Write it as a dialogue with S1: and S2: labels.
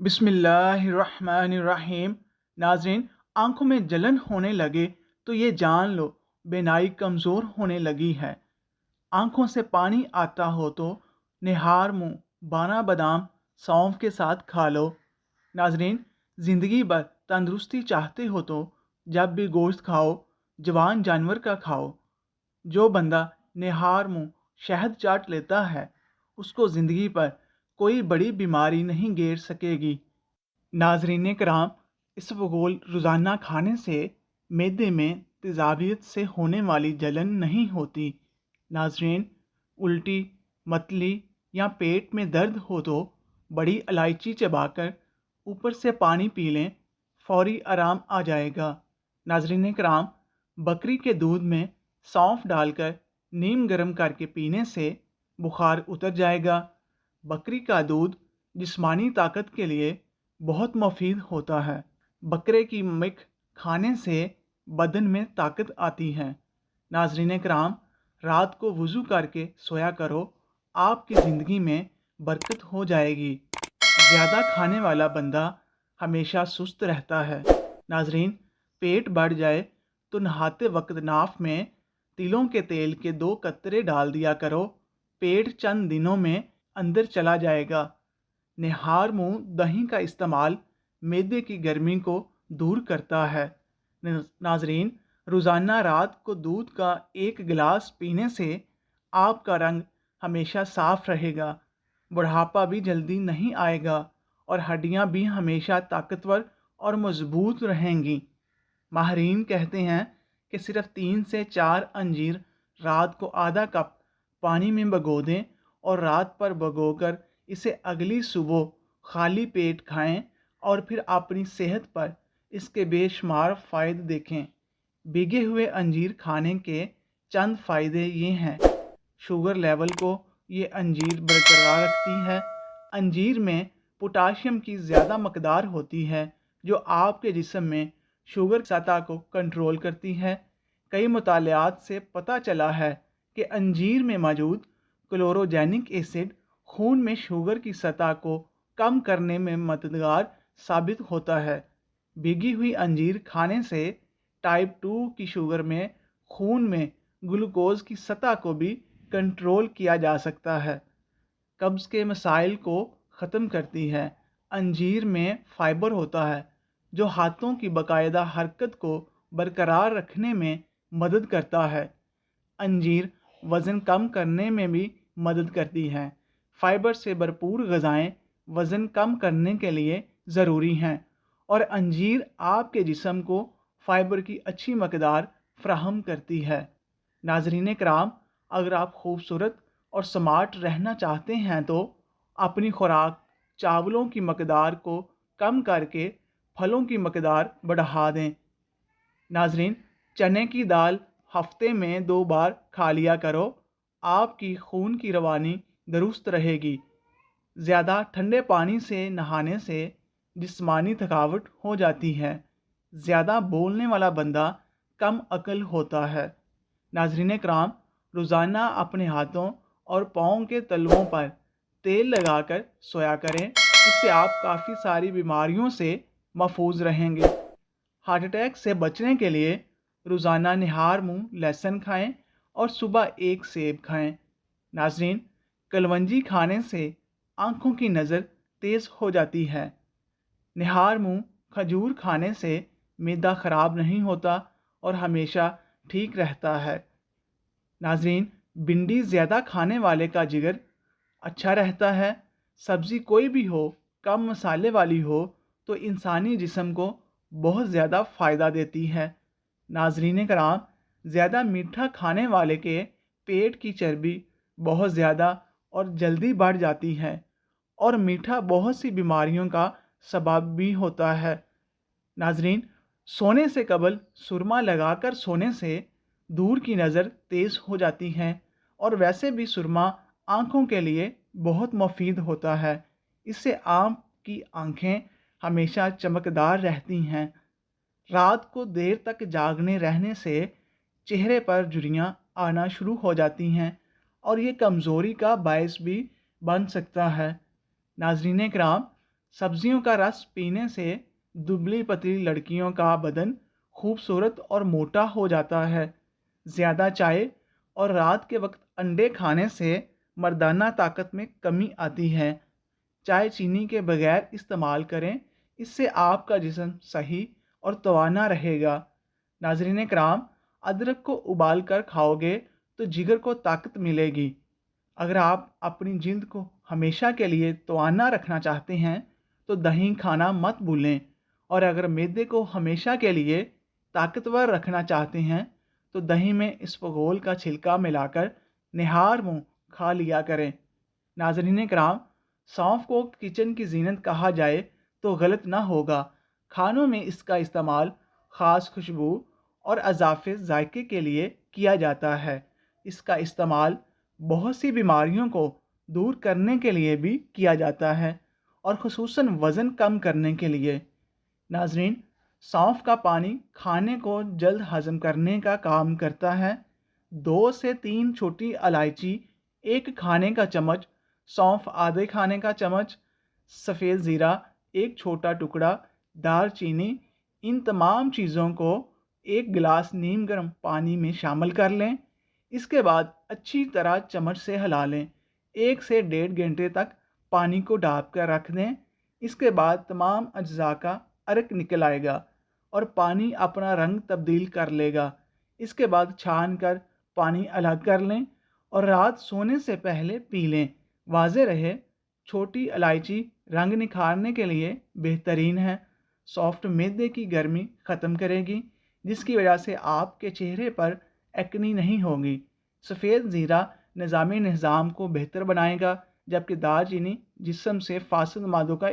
S1: बिस्मिल्लाहिर्रहमानिर्रहीम। नाजरीन, आंखों में जलन होने लगे तो ये जान लो बेनाई कमज़ोर होने लगी है। आंखों से पानी आता हो तो निहार मुंह बाना बादाम सौंफ के साथ खा लो। नाजरीन, ज़िंदगी भर तंदुरुस्ती चाहते हो तो जब भी गोश्त खाओ जवान जानवर का खाओ। जो बंदा निहार मुंह शहद चाट लेता है उसको ज़िंदगी पर कोई बड़ी बीमारी नहीं घेर सकेगी। नाजरीन कराम, इसबगोल रोज़ाना खाने से मैदे में तेज़ाबियत से होने वाली जलन नहीं होती। नाजरीन, उल्टी, मतली या पेट में दर्द हो तो बड़ी इलायची चबाकर ऊपर से पानी पी लें, फौरी आराम आ जाएगा। नाजरीन कराम, बकरी के दूध में सौंफ डालकर नीम गर्म करके पीने से बुखार उतर जाएगा। बकरी का दूध जिस्मानी ताकत के लिए बहुत मुफीद होता है। बकरे की मिख खाने से बदन में ताकत आती है। नाजरीन कराम, रात को वज़ू करके सोया करो, आपकी ज़िंदगी में बरकत हो जाएगी। ज़्यादा खाने वाला बंदा हमेशा सुस्त रहता है। नाजरीन, पेट बढ़ जाए तो नहाते वक्त नाफ में तिलों के तेल के 2 कतरे डाल दिया करो, पेट चंद दिनों में अंदर चला जाएगा। निहार मुंह दही का इस्तेमाल मैदे की गर्मी को दूर करता है। नाजरीन, रोज़ाना रात को दूध का 1 गिलास पीने से आपका रंग हमेशा साफ रहेगा, बुढ़ापा भी जल्दी नहीं आएगा और हड्डियां भी हमेशा ताकतवर और मजबूत रहेंगी। माहरीन कहते हैं कि सिर्फ 3 से 4 अंजीर रात को आधा कप पानी में भिगो दें और रात पर भिगोकर इसे अगली सुबह खाली पेट खाएं और फिर अपनी सेहत पर इसके बेशुमार फ़ायदे देखें। भीगे हुए अंजीर खाने के चंद फ़ायदे ये हैं। शुगर लेवल को ये अंजीर बरकरार रखती है। अंजीर में पोटाशियम की ज़्यादा मकदार होती है जो आपके जिस्म में शुगर सतह को कंट्रोल करती है। कई मुतालियात से पता चला है कि अंजीर में मौजूद क्लोरोजेनिक एसिड खून में शुगर की सतह को कम करने में मददगार साबित होता है। भीगी हुई अंजीर खाने से टाइप 2 की शुगर में खून में ग्लूकोज की सतह को भी कंट्रोल किया जा सकता है। कब्ज़ के मसाइल को ख़त्म करती है। अंजीर में फ़ाइबर होता है जो हाथों की बाकायदा हरकत को बरकरार रखने में मदद करता है। अंजीर वज़न कम करने में भी मदद करती है। फ़ाइबर से भरपूर ग़िज़ाएँ वज़न कम करने के लिए ज़रूरी हैं और अंजीर आपके जिस्म को फ़ाइबर की अच्छी मकदार फ़राहम करती है। नाज़रीन कराम, अगर आप खूबसूरत और स्मार्ट रहना चाहते हैं तो अपनी खुराक चावलों की मकदार को कम करके फलों की मकदार बढ़ा दें। नाज़रीन, चने की दाल हफ्ते में 2 बार खा लिया करो, आपकी खून की रवानी दुरुस्त रहेगी। ज़्यादा ठंडे पानी से नहाने से जिस्मानी थकावट हो जाती है। ज़्यादा बोलने वाला बंदा कम अक्ल होता है। नाज़रीन कराम, रोज़ाना अपने हाथों और पाँव के तलवों पर तेल लगाकर सोया करें, इससे आप काफ़ी सारी बीमारियों से महफूज रहेंगे। हार्ट अटैक से बचने के लिए रोज़ाना निहार मुंह लहसुन खाएं और सुबह 1 सेब खाएं। नाज़रीन, कलवंजी खाने से आँखों की नज़र तेज़ हो जाती है। निहार मुंह खजूर खाने से मैदा ख़राब नहीं होता और हमेशा ठीक रहता है। नाज़रीन, भिंडी ज़्यादा खाने वाले का जिगर अच्छा रहता है। सब्ज़ी कोई भी हो, कम मसाले वाली हो तो इंसानी जिस्म को बहुत ज़्यादा फ़ायदा देती है। नाज़रीन कराम, ज़्यादा मीठा खाने वाले के पेट की चर्बी बहुत ज़्यादा और जल्दी बढ़ जाती है और मीठा बहुत सी बीमारियों का सबब भी होता है। नाज़रीन, सोने से कबल सुरमा लगाकर सोने से दूर की नज़र तेज़ हो जाती है और वैसे भी सुरमा आँखों के लिए बहुत मुफीद होता है। इससे आपकी आँखें हमेशा चमकदार रहती हैं। रात को देर तक जागने रहने से चेहरे पर झुर्रियाँ आना शुरू हो जाती हैं और ये कमज़ोरी का बायस भी बन सकता है। नाज़रीन कराम, सब्जियों का रस पीने से दुबली पतली लड़कियों का बदन खूबसूरत और मोटा हो जाता है। ज़्यादा चाय और रात के वक्त अंडे खाने से मर्दाना ताकत में कमी आती है। चाय चीनी के बगैर इस्तेमाल करें, इससे आपका जिस्म सही और तवाना रहेगा। नाज़रीन कराम, अदरक को उबाल कर खाओगे तो जिगर को ताकत मिलेगी। अगर आप अपनी जिल्द को हमेशा के लिए तवाना रखना चाहते हैं तो दही खाना मत भूलें, और अगर मैदे को हमेशा के लिए ताकतवर रखना चाहते हैं तो दही में इसबगोल का छिलका मिलाकर निहार मुंह खा लिया करें। नाज़रीन कराम, सौंफ को किचन की जीनत कहा जाए तो गलत ना होगा। खानों में इसका इस्तेमाल ख़ास खुशबू और अज़ाफ़े जायके के लिए किया जाता है। इसका इस्तेमाल बहुत सी बीमारियों को दूर करने के लिए भी किया जाता है, और ख़ुसूसन वज़न कम करने के लिए। नाज़रीन, सौंफ का पानी खाने को जल्द हज़म करने का काम करता है। 2 से 3 छोटी इलायची, 1 खाने का चम्मच सौंफ, आधे खाने का चम्मच सफ़ेद ज़ीरा, 1 छोटा टुकड़ा दालचीनी, इन तमाम चीज़ों को 1 गिलास नीम गर्म पानी में शामिल कर लें। इसके बाद अच्छी तरह चम्मच से हिला लें। 1 से 1.5 घंटे तक पानी को ढाँप कर रख दें। इसके बाद तमाम अज्जा का अर्क निकल आएगा और पानी अपना रंग तब्दील कर लेगा। इसके बाद छान कर पानी अलग कर लें और रात सोने से पहले पी लें। वाज़ेह रहे, छोटी इलायची रंग निखारने के लिए बेहतरीन है। सॉफ्ट मैदे की गर्मी ख़त्म करेगी, जिसकी वजह से आपके चेहरे पर एक्नी नहीं होगी। सफ़ेद ज़ीरा निज़ाम को बेहतर बनाएगा, जबकि दालचीनी जिस्म से फासिद मादों का